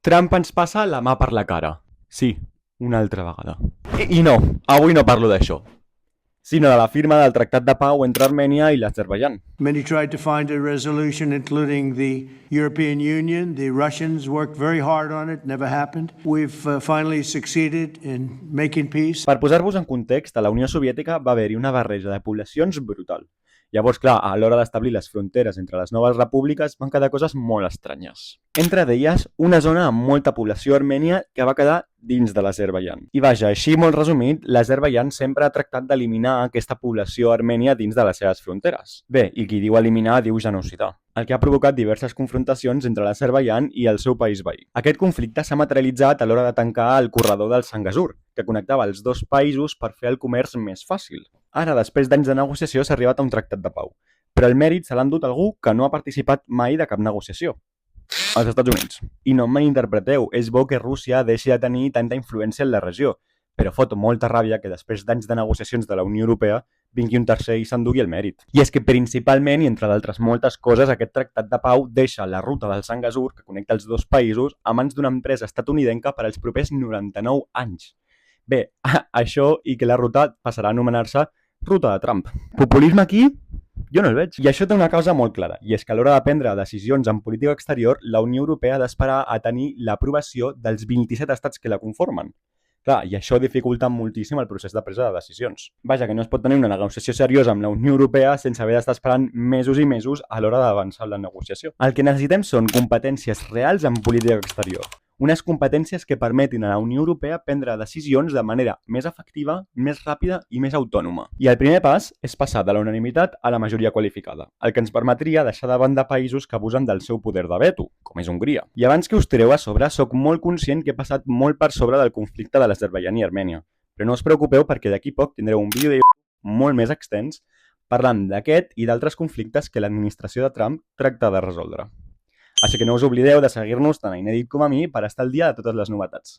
Trump ens passa la mà per la cara. Sí, una altra vegada. I no, avui no parlo d'això, sinó de la firma del Tractat de Pau entre Armènia i l'Azerbaidjan. Many tried to find a resolution, including the European Union. The Russians worked very hard on it, never happened. We've finally succeeded in making peace. Per posar-vos en context, a la Unió Soviètica va haver-hi una barreja de poblacions brutal. Llavors, clar, a l'hora d'establir les fronteres entre les noves repúbliques van quedar coses molt estranyes. Entre d'elles, una zona amb molta població armènia que va quedar dins de l'Azerbaidjan. I vaja, així molt resumit, l'Azerbaidjan sempre ha tractat d'eliminar aquesta població armènia dins de les seves fronteres. Bé, i qui diu eliminar diu genocidar, el que ha provocat diverses confrontacions entre l'Azerbaidjan i el seu país veí. Aquest conflicte s'ha materialitzat a l'hora de tancar el corredor del Zangezur, que connectava els dos països per fer el comerç més fàcil. Ara, després d'anys de negociació, s'ha arribat a un tractat de pau, però el mèrit se l'ha endut algú que no ha participat mai de cap negociació: als Estats Units. I no em malinterpreteu, és bo que Rússia deixi de tenir tanta influència en la regió, però fot molta ràbia que després d'anys de negociacions de la Unió Europea vingui un tercer i s'endugui el mèrit. I és que principalment, i entre d'altres moltes coses, aquest tractat de pau deixa la ruta del Zangezur, que connecta els dos països, a mans d'una empresa estatunidenca per als propers 99 anys. Bé, això i que la ruta passarà a anomenar-se Ruta de Trump. Populisme aquí? Jo no el veig. I això té una causa molt clara, i és que a l'hora de prendre decisions en política exterior, la Unió Europea ha d'esperar a tenir l'aprovació dels 27 estats que la conformen. Clar, i això dificulta moltíssim el procés de presa de decisions. Vaja, que no es pot tenir una negociació seriosa amb la Unió Europea sense haver d'estar esperant mesos i mesos a l'hora d'avançar en la negociació. El que necessitem són competències reals en política exterior. Unes competències que permetin a la Unió Europea prendre decisions de manera més efectiva, més ràpida i més autònoma. I el primer pas és passar de la unanimitat a la majoria qualificada, el que ens permetria deixar de banda països que abusen del seu poder de veto, com és Hongria. I abans que us tireu a sobre, sóc molt conscient que he passat molt per sobre del conflicte de l'Azerbaidjan i Armènia, però no us preocupeu perquè d'aquí poc tindreu un vídeo de molt més extens parlant d'aquest i d'altres conflictes que l'administració de Trump tracta de resoldre. Així que no us oblideu de seguir-nos tant a Inèdit com a mi per estar al dia de totes les novetats.